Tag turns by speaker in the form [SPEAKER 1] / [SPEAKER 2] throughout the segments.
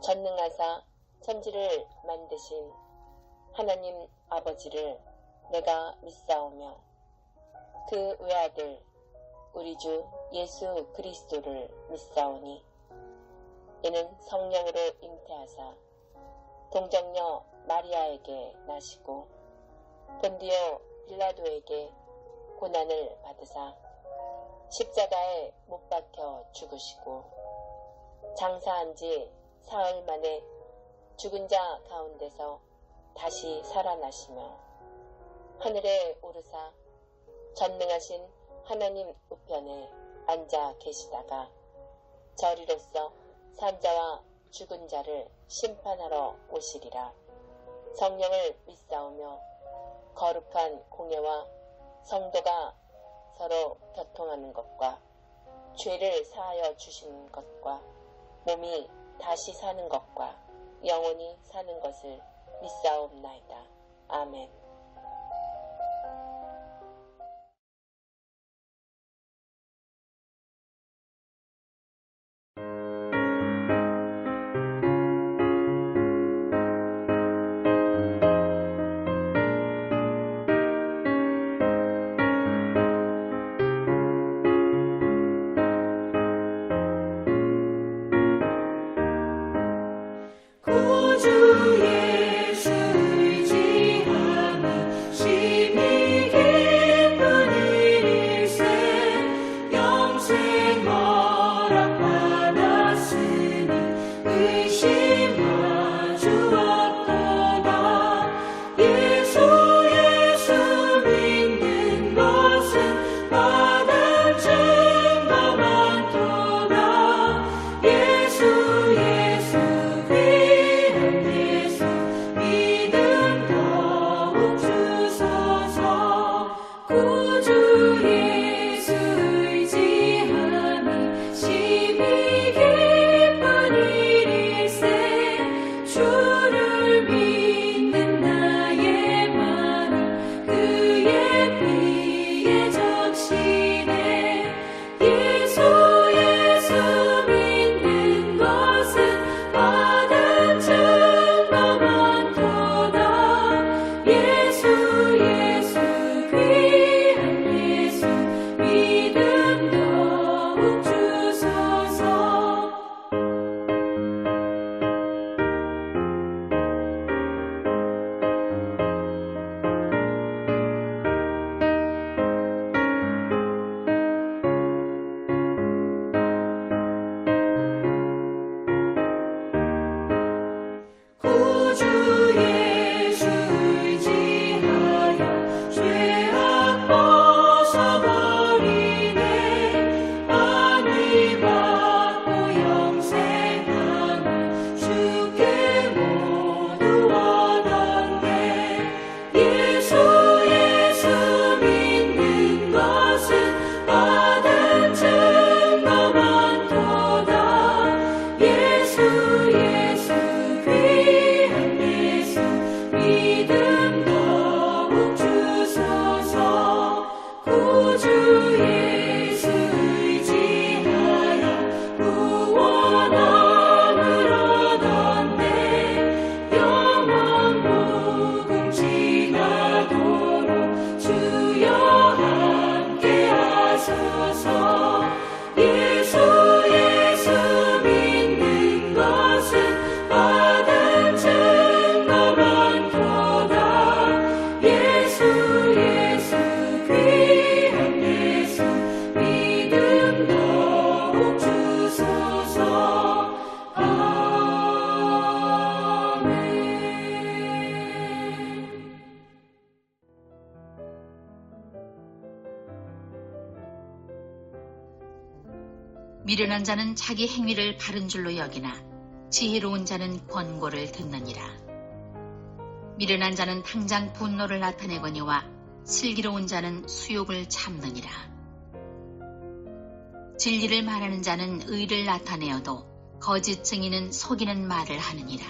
[SPEAKER 1] 전능하사 천지를 만드신 하나님 아버지를 내가 믿사오며 그 외아들 우리 주 예수 그리스도를 믿사오니 이는 성령으로 잉태하사 동정녀 마리아에게 나시고 본디오 빌라도에게 고난을 받으사 십자가에 못 박혀 죽으시고 장사한 지 사흘 만에 죽은 자 가운데서 다시 살아나시며 하늘에 오르사 전능하신 하나님 우편에 앉아 계시다가 저리로서 산자와 죽은 자를 심판하러 오시리라. 성령을 믿사오며 거룩한 공예와 성도가 서로 교통하는 것과 죄를 사하여 주시는 것과 몸이 다시 사는 것과 영원히 사는 것을 믿사옵나이다. 아멘.
[SPEAKER 2] 미련한 자는 자기 행위를 바른 줄로 여기나 지혜로운 자는 권고를 듣느니라. 미련한 자는 당장 분노를 나타내거니와 슬기로운 자는 수욕을 참느니라. 진리를 말하는 자는 의를 나타내어도 거짓 증인은 속이는 말을 하느니라.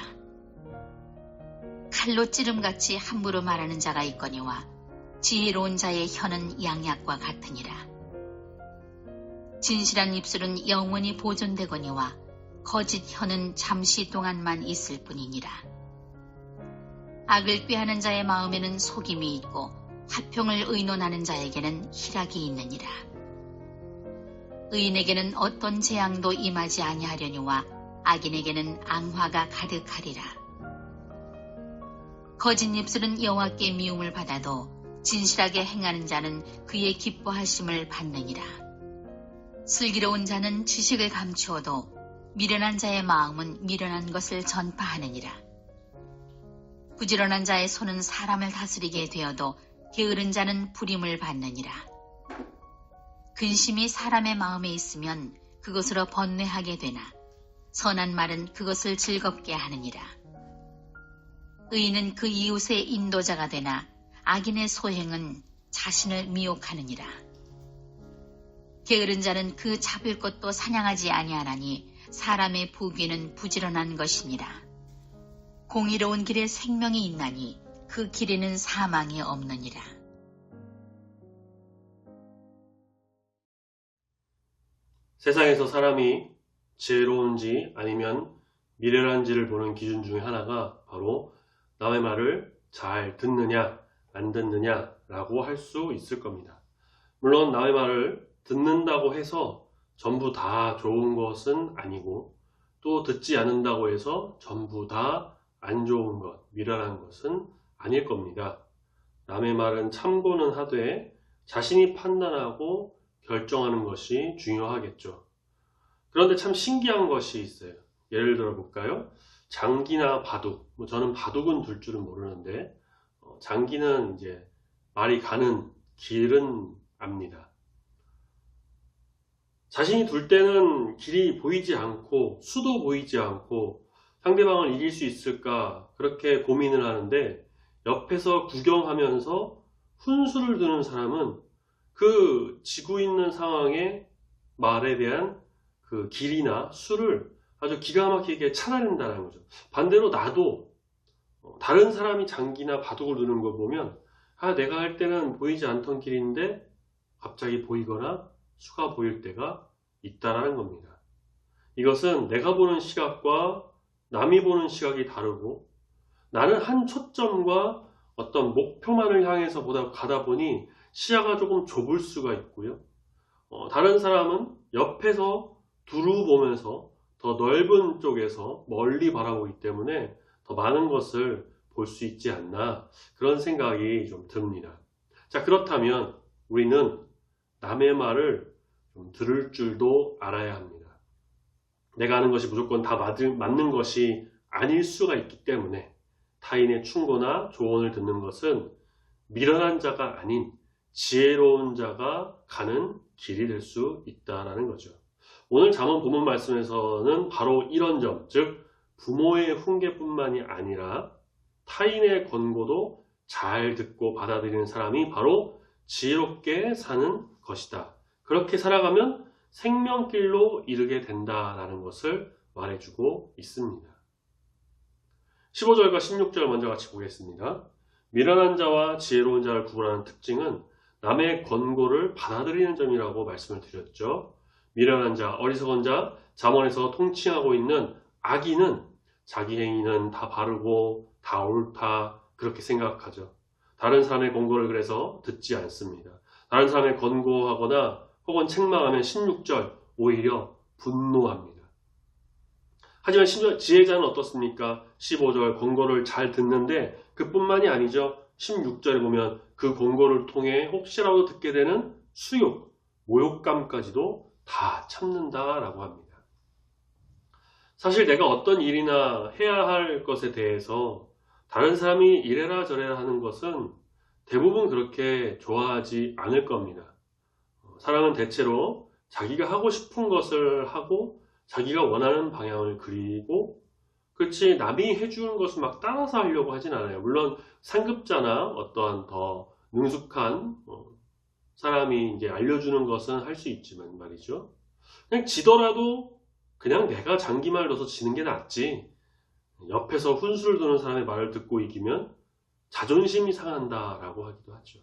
[SPEAKER 2] 칼로 찌름같이 함부로 말하는 자가 있거니와 지혜로운 자의 혀는 양약과 같으니라. 진실한 입술은 영원히 보존되거니와 거짓 혀는 잠시 동안만 있을 뿐이니라. 악을 꾀하는 자의 마음에는 속임이 있고 화평을 의논하는 자에게는 희락이 있느니라. 의인에게는 어떤 재앙도 임하지 아니하려니와 악인에게는 앙화가 가득하리라. 거짓 입술은 여호와께 미움을 받아도 진실하게 행하는 자는 그의 기뻐하심을 받느니라. 슬기로운 자는 지식을 감추어도 미련한 자의 마음은 미련한 것을 전파하느니라. 부지런한 자의 손은 사람을 다스리게 되어도 게으른 자는 부림을 받느니라. 근심이 사람의 마음에 있으면 그것으로 번뇌하게 되나 선한 말은 그것을 즐겁게 하느니라. 의인은 그 이웃의 인도자가 되나 악인의 소행은 자신을 미혹하느니라. 게으른 자는 그 잡을 것도 사냥하지 아니하나니 사람의 부귀는 부지런한 것이니라. 공의로운 길에 생명이 있나니 그 길에는 사망이 없느니라.
[SPEAKER 3] 세상에서 사람이 지혜로운지 아니면 미련한지를 보는 기준 중에 하나가 바로 남의 말을 잘 듣느냐 안 듣느냐라고 할 수 있을 겁니다. 물론 남의 말을 듣는다고 해서 전부 다 좋은 것은 아니고 또 듣지 않는다고 해서 전부 다 안 좋은 것, 미련한 것은 아닐 겁니다. 남의 말은 참고는 하되 자신이 판단하고 결정하는 것이 중요하겠죠. 그런데 참 신기한 것이 있어요. 예를 들어 볼까요? 장기나 바둑, 저는 바둑은 둘 줄은 모르는데 장기는 이제 말이 가는 길은 압니다. 자신이 둘 때는 길이 보이지 않고 수도 보이지 않고 상대방을 이길 수 있을까 그렇게 고민을 하는데 옆에서 구경하면서 훈수를 두는 사람은 그 지고 있는 상황의 말에 대한 그 길이나 수를 아주 기가 막히게 찾아낸다는 거죠. 반대로 나도 다른 사람이 장기나 바둑을 두는 걸 보면 내가 할 때는 보이지 않던 길인데 갑자기 보이거나 수가 보일 때가 있다라는 겁니다. 이것은 내가 보는 시각과 남이 보는 시각이 다르고 나는 한 초점과 어떤 목표만을 향해서 가다 보니 시야가 조금 좁을 수가 있고요. 다른 사람은 옆에서 두루 보면서 더 넓은 쪽에서 멀리 바라보기 때문에 더 많은 것을 볼 수 있지 않나 그런 생각이 좀 듭니다. 자, 그렇다면 우리는 남의 말을 좀 들을 줄도 알아야 합니다. 내가 하는 것이 무조건 다 맞는 것이 아닐 수가 있기 때문에 타인의 충고나 조언을 듣는 것은 미련한 자가 아닌 지혜로운 자가 가는 길이 될 수 있다는 거죠. 오늘 잠언 본문 말씀에서는 바로 이런 점, 즉 부모의 훈계뿐만이 아니라 타인의 권고도 잘 듣고 받아들이는 사람이 바로 지혜롭게 사는 것이다. 그렇게 살아가면 생명길로 이르게 된다라는 것을 말해주고 있습니다. 15절과 16절 먼저 같이 보겠습니다. 미련한 자와 지혜로운 자를 구분하는 특징은 남의 권고를 받아들이는 점이라고 말씀을 드렸죠. 미련한 자, 어리석은 자, 잠언에서 통칭하고 있는 악인은 자기 행위는 다 바르고 다 옳다 그렇게 생각하죠. 다른 사람의 권고를 그래서 듣지 않습니다. 다른 사람의 권고하거나 혹은 책망하면 16절 오히려 분노합니다. 하지만 지혜자는 어떻습니까? 15절 권고를 잘 듣는데 그뿐만이 아니죠. 16절에 보면 그 권고를 통해 혹시라도 듣게 되는 수욕, 모욕감까지도 다 참는다라고 합니다. 사실 내가 어떤 일이나 해야 할 것에 대해서 다른 사람이 이래라 저래라 하는 것은 대부분 그렇게 좋아하지 않을 겁니다. 사람은 대체로 자기가 하고 싶은 것을 하고 자기가 원하는 방향을 그리고 그렇지 남이 해주는 것을 막 따라서 하려고 하진 않아요. 물론 상급자나 어떠한 더 능숙한 사람이 이제 알려주는 것은 할 수 있지만 말이죠. 그냥 지더라도 그냥 내가 장기말 넣어서 지는 게 낫지. 옆에서 훈수를 두는 사람의 말을 듣고 이기면 자존심이 상한다라고 하기도 하죠.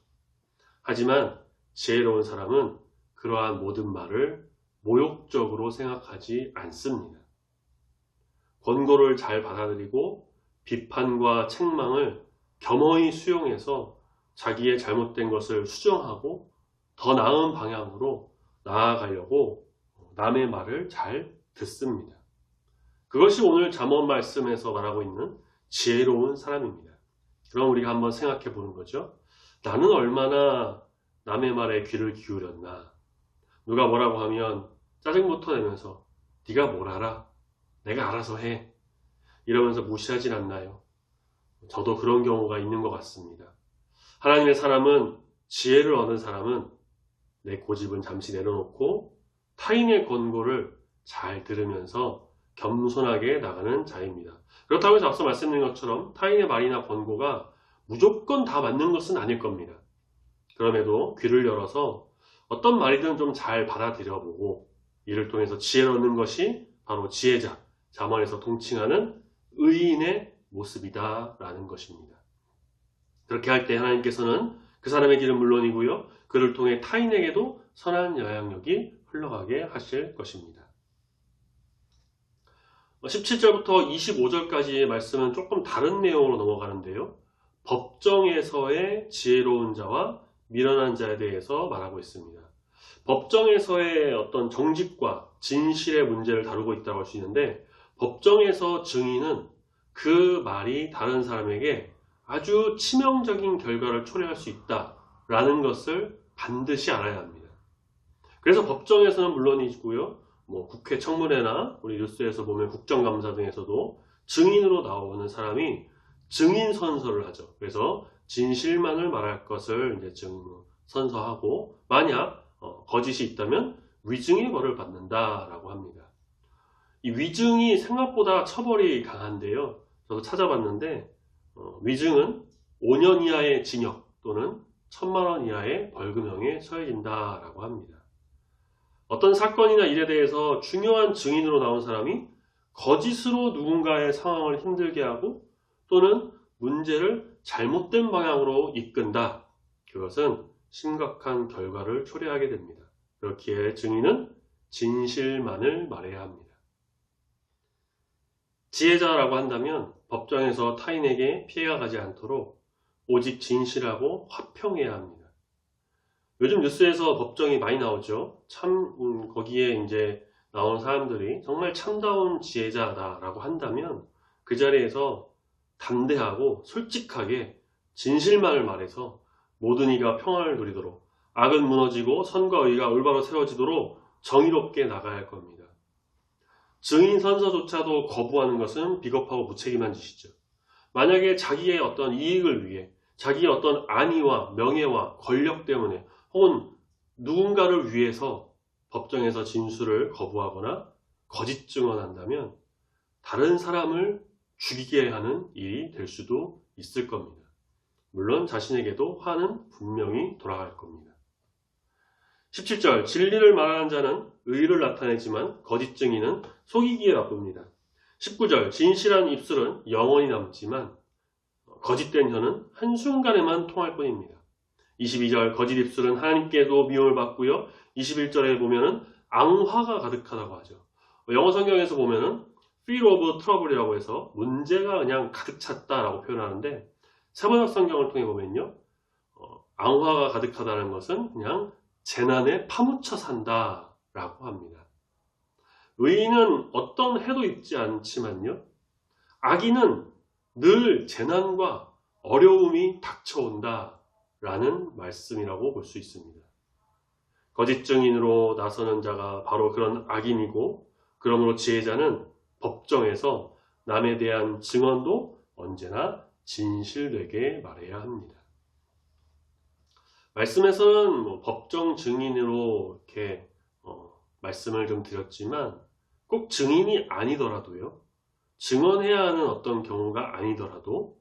[SPEAKER 3] 하지만 지혜로운 사람은 그러한 모든 말을 모욕적으로 생각하지 않습니다. 권고를 잘 받아들이고 비판과 책망을 겸허히 수용해서 자기의 잘못된 것을 수정하고 더 나은 방향으로 나아가려고 남의 말을 잘 듣습니다. 그것이 오늘 잠언 말씀에서 말하고 있는 지혜로운 사람입니다. 그럼 우리가 한번 생각해 보는 거죠. 나는 얼마나 남의 말에 귀를 기울였나. 누가 뭐라고 하면 짜증부터 내면서 네가 뭘 알아? 내가 알아서 해. 이러면서 무시하진 않나요? 저도 그런 경우가 있는 것 같습니다. 하나님의 사람은, 지혜를 얻은 사람은 내 고집은 잠시 내려놓고 타인의 권고를 잘 들으면서 겸손하게 나가는 자입니다. 그렇다고 해서 앞서 말씀드린 것처럼 타인의 말이나 권고가 무조건 다 맞는 것은 아닐 겁니다. 그럼에도 귀를 열어서 어떤 말이든 좀 잘 받아들여보고 이를 통해서 지혜를 얻는 것이 바로 지혜자, 잠언에서 통칭하는 의인의 모습이다 라는 것입니다. 그렇게 할 때 하나님께서는 그 사람의 길은 물론이고요, 그를 통해 타인에게도 선한 영향력이 흘러가게 하실 것입니다. 17절부터 25절까지의 말씀은 조금 다른 내용으로 넘어가는데요. 법정에서의 지혜로운 자와 미련한 자에 대해서 말하고 있습니다. 법정에서의 어떤 정직과 진실의 문제를 다루고 있다고 할 수 있는데, 법정에서 증인은 그 말이 다른 사람에게 아주 치명적인 결과를 초래할 수 있다라는 것을 반드시 알아야 합니다. 그래서 법정에서는 물론이고요, 국회 청문회나 우리 뉴스에서 보면 국정감사 등에서도 증인으로 나오는 사람이 증인 선서를 하죠. 그래서 진실만을 말할 것을 이제 선서하고, 만약 거짓이 있다면 위증의 벌을 받는다라고 합니다. 이 위증이 생각보다 처벌이 강한데요. 저도 찾아봤는데 위증은 5년 이하의 징역 또는 1,000만 원 이하의 벌금형에 처해진다라고 합니다. 어떤 사건이나 일에 대해서 중요한 증인으로 나온 사람이 거짓으로 누군가의 상황을 힘들게 하고 또는 문제를 잘못된 방향으로 이끈다. 그것은 심각한 결과를 초래하게 됩니다. 그렇기에 증인은 진실만을 말해야 합니다. 지혜자라고 한다면 법정에서 타인에게 피해가 가지 않도록 오직 진실하고 화평해야 합니다. 요즘 뉴스에서 법정이 많이 나오죠. 거기에 이제 나온 사람들이 정말 참다운 지혜자다라고 한다면 그 자리에서 담대하고 솔직하게 진실만을 말해서 모든 이가 평화를 누리도록, 악은 무너지고 선과 의가 올바로 세워지도록 정의롭게 나가야 할 겁니다. 증인 선서조차도 거부하는 것은 비겁하고 무책임한 짓이죠. 만약에 자기의 어떤 이익을 위해, 자기의 어떤 안위와 명예와 권력 때문에 혹은 누군가를 위해서 법정에서 진술을 거부하거나 거짓 증언한다면 다른 사람을 죽이게 하는 일이 될 수도 있을 겁니다. 물론 자신에게도 화는 분명히 돌아갈 겁니다. 17절, 진리를 말하는 자는 의를 나타내지만 거짓 증인은 속이기에 바쁩니다. 19절, 진실한 입술은 영원히 남지만 거짓된 혀는 한순간에만 통할 뿐입니다. 22절, 거짓 입술은 하나님께도 미움을 받고요. 21절에 보면은 앙화가 가득하다고 하죠. 영어 성경에서 보면은 fear of trouble이라고 해서 문제가 그냥 가득 찼다라고 표현하는데, 세번역 성경을 통해 보면요, 앙화가 가득하다는 것은 그냥 재난에 파묻혀 산다라고 합니다. 의인은 어떤 해도 있지 않지만요, 악인은 늘 재난과 어려움이 닥쳐온다라는 말씀이라고 볼 수 있습니다. 거짓 증인으로 나서는 자가 바로 그런 악인이고, 그러므로 지혜자는 법정에서 남에 대한 증언도 언제나 진실되게 말해야 합니다. 말씀에서는 법정 증인으로 이렇게 말씀을 좀 드렸지만, 꼭 증인이 아니더라도요, 증언해야 하는 어떤 경우가 아니더라도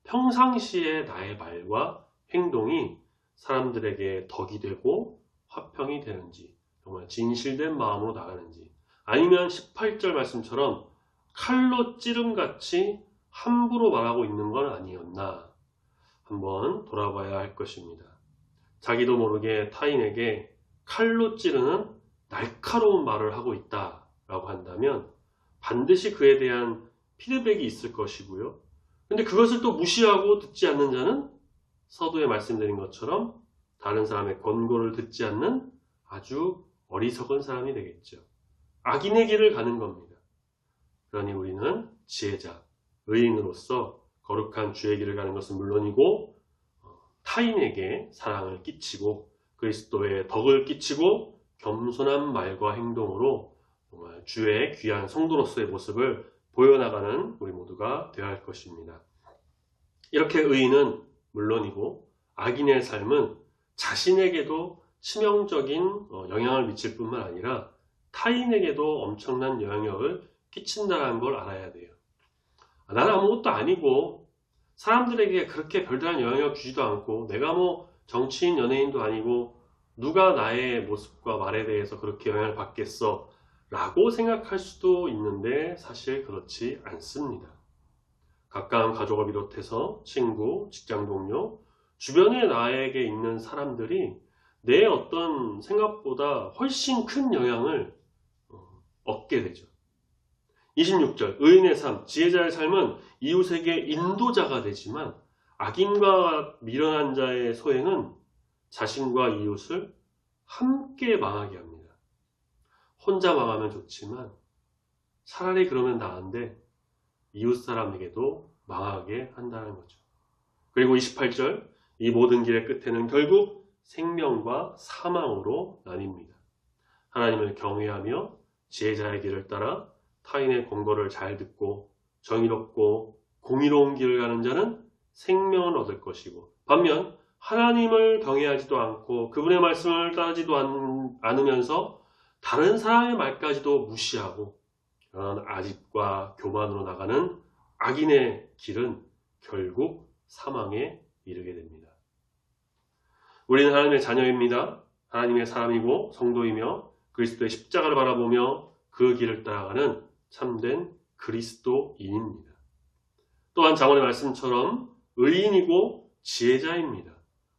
[SPEAKER 3] 평상시에 나의 말과 행동이 사람들에게 덕이 되고 화평이 되는지, 정말 진실된 마음으로 나가는지, 아니면 18절 말씀처럼 칼로 찌름같이 함부로 말하고 있는 건 아니었나 한번 돌아봐야 할 것입니다. 자기도 모르게 타인에게 칼로 찌르는 날카로운 말을 하고 있다라고 한다면 반드시 그에 대한 피드백이 있을 것이고요. 근데 그것을 또 무시하고 듣지 않는 자는 서두에 말씀드린 것처럼 다른 사람의 권고를 듣지 않는 아주 어리석은 사람이 되겠죠. 악인의 길을 가는 겁니다. 그러니 우리는 지혜자, 의인으로서 거룩한 주의 길을 가는 것은 물론이고 타인에게 사랑을 끼치고 그리스도의 덕을 끼치고 겸손한 말과 행동으로 정말 주의 귀한 성도로서의 모습을 보여나가는 우리 모두가 되어야 할 것입니다. 이렇게 의인은 물론이고 악인의 삶은 자신에게도 치명적인 영향을 미칠 뿐만 아니라 타인에게도 엄청난 영향력을 끼친다는 걸 알아야 돼요. 나는 아무것도 아니고 사람들에게 그렇게 별다른 영향을 주지도 않고 내가 뭐 정치인, 연예인도 아니고 누가 나의 모습과 말에 대해서 그렇게 영향을 받겠어 라고 생각할 수도 있는데 사실 그렇지 않습니다. 가까운 가족을 비롯해서 친구, 직장 동료, 주변에 나에게 있는 사람들이 내 어떤 생각보다 훨씬 큰 영향을 얻게 되죠. 26절 의인의 삶, 지혜자의 삶은 이웃에게 인도자가 되지만 악인과 미련한 자의 소행은 자신과 이웃을 함께 망하게 합니다. 혼자 망하면 좋지만 차라리 그러면 나은데 이웃 사람에게도 망하게 한다는 거죠. 그리고 28절 이 모든 길의 끝에는 결국 생명과 사망으로 나뉩니다. 하나님을 경외하며 지혜자의 길을 따라 타인의 권고를 잘 듣고 정의롭고 공의로운 길을 가는 자는 생명을 얻을 것이고 반면 하나님을 경외하지도 않고 그분의 말씀을 따르지도 않으면서 다른 사람의 말까지도 무시하고 그런 아집과 교만으로 나가는 악인의 길은 결국 사망에 이르게 됩니다. 우리는 하나님의 자녀입니다. 하나님의 사람이고 성도이며 그리스도의 십자가를 바라보며 그 길을 따라가는 참된 그리스도인입니다. 또한 장언의 말씀처럼 의인이고 지혜자입니다.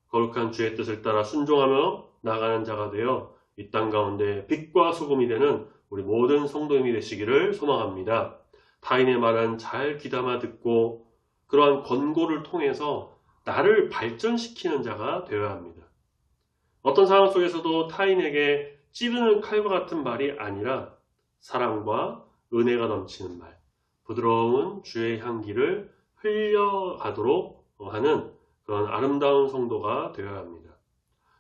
[SPEAKER 3] 거룩한 주의 뜻을 따라 순종하며 나가는 자가 되어 이 땅 가운데 빛과 소금이 되는 우리 모든 성도님이 되시기를 소망합니다. 타인의 말은 잘 귀담아 듣고 그러한 권고를 통해서 나를 발전시키는 자가 되어야 합니다. 어떤 상황 속에서도 타인에게 찌르는 칼과 같은 말이 아니라 사랑과 은혜가 넘치는 말, 부드러운 주의 향기를 흘려가도록 하는 그런 아름다운 성도가 되어야 합니다.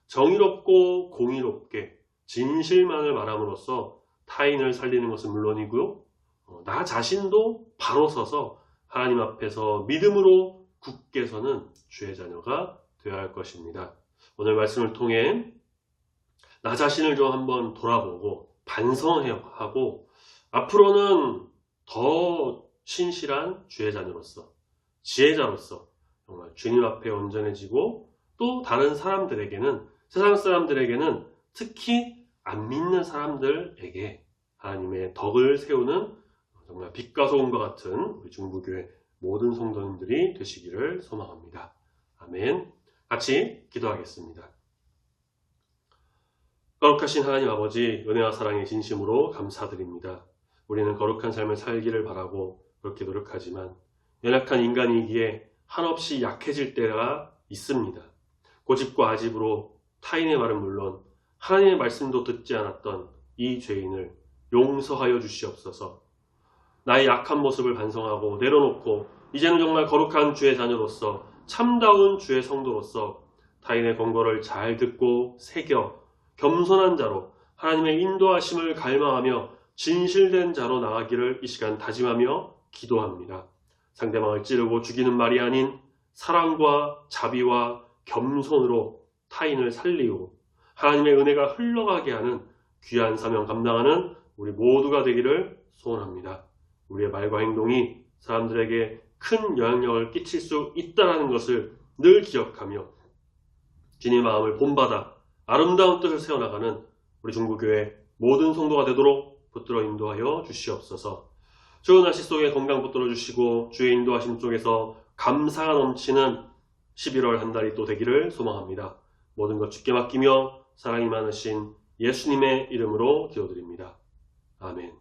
[SPEAKER 3] 정의롭고 공의롭게 진실만을 말함으로써 타인을 살리는 것은 물론이고요. 나 자신도 바로 서서 하나님 앞에서 믿음으로 굳게 서는 주의 자녀가 되어야 할 것입니다. 오늘 말씀을 통해 나 자신을 좀 한번 돌아보고 반성하고 앞으로는 더 신실한 주의 자녀로서 지혜자로서 정말 주님 앞에 온전해지고 또 다른 사람들에게는 세상 사람들에게는 특히 안 믿는 사람들에게 하나님의 덕을 세우는 정말 빛과 소금과 같은 우리 중부교회 모든 성도님들이 되시기를 소망합니다. 아멘. 같이 기도하겠습니다. 거룩하신 하나님 아버지 은혜와 사랑의 진심으로 감사드립니다. 우리는 거룩한 삶을 살기를 바라고 그렇게 노력하지만 연약한 인간이기에 한없이 약해질 때가 있습니다. 고집과 아집으로 타인의 말은 물론 하나님의 말씀도 듣지 않았던 이 죄인을 용서하여 주시옵소서. 나의 약한 모습을 반성하고 내려놓고 이제는 정말 거룩한 주의 자녀로서 참다운 주의 성도로서 타인의 권고를 잘 듣고 새겨 겸손한 자로 하나님의 인도하심을 갈망하며 진실된 자로 나가기를 이 시간 다짐하며 기도합니다. 상대방을 찌르고 죽이는 말이 아닌 사랑과 자비와 겸손으로 타인을 살리고 하나님의 은혜가 흘러가게 하는 귀한 사명 감당하는 우리 모두가 되기를 소원합니다. 우리의 말과 행동이 사람들에게 큰 영향력을 끼칠 수 있다는 것을 늘 기억하며 주님의 마음을 본받아 아름다운 뜻을 세워나가는 우리 중부교회 모든 성도가 되도록 붙들어 인도하여 주시옵소서. 좋은 날씨 속에 건강 붙들어 주시고 주의 인도하심 속에서 감사가 넘치는 11월 한 달이 또 되기를 소망합니다. 모든 것 주께 맡기며 사랑이 많으신 예수님의 이름으로 기도드립니다. 아멘.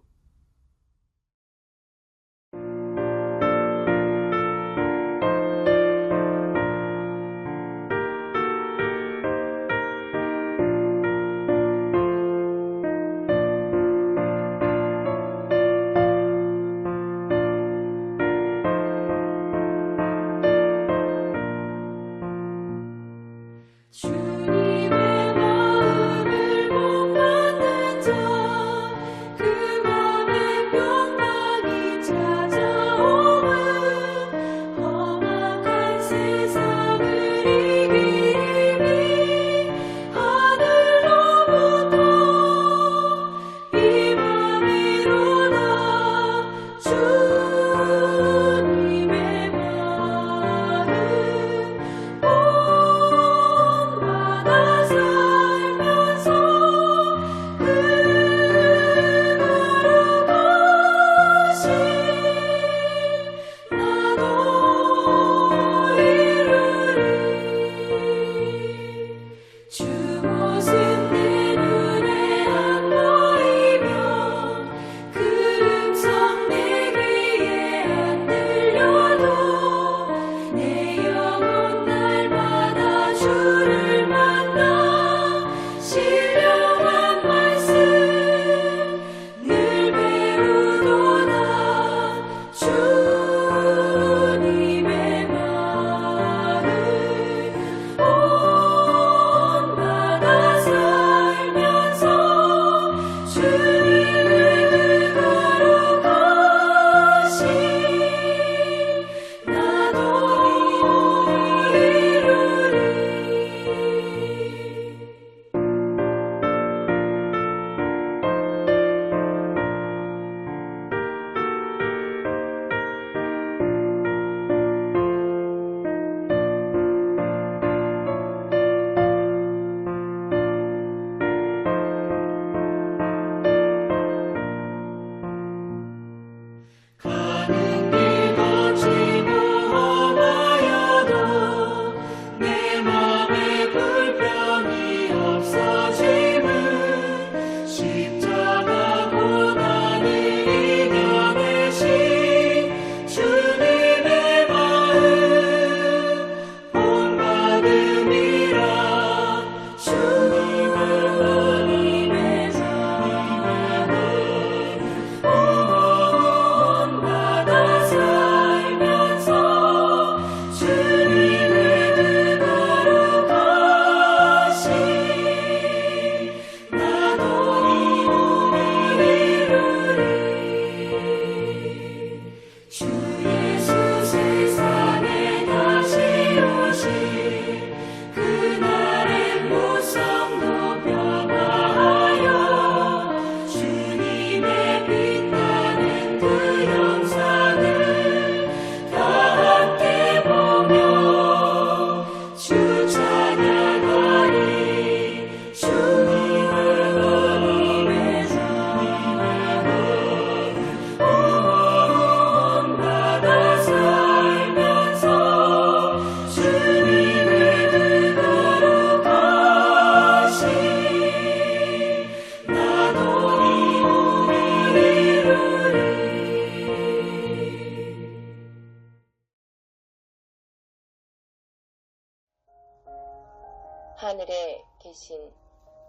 [SPEAKER 1] 되신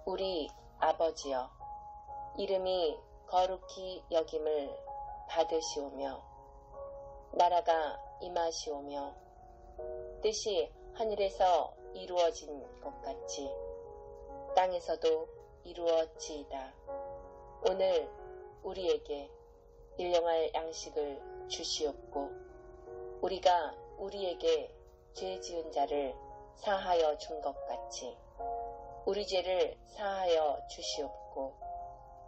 [SPEAKER 1] 우리 아버지여, 이름이 거룩히 여김을 받으시오며 나라가 임하시오며 뜻이 하늘에서 이루어진 것 같이 땅에서도 이루어지이다. 오늘 우리에게 일용할 양식을 주시옵고 우리가 우리에게 죄 지은 자를 사하여 준 것 같이 우리 죄를 사하여 주시옵고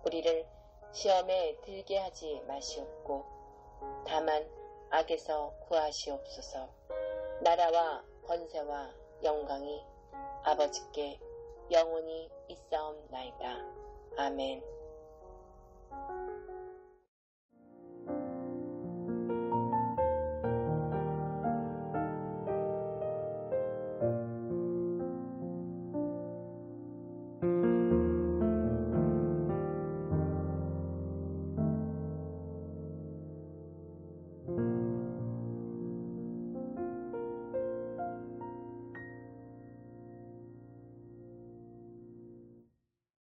[SPEAKER 1] 우리를 시험에 들게 하지 마시옵고 다만 악에서 구하시옵소서. 나라와 권세와 영광이 아버지께 영원히 있사옵나이다. 아멘.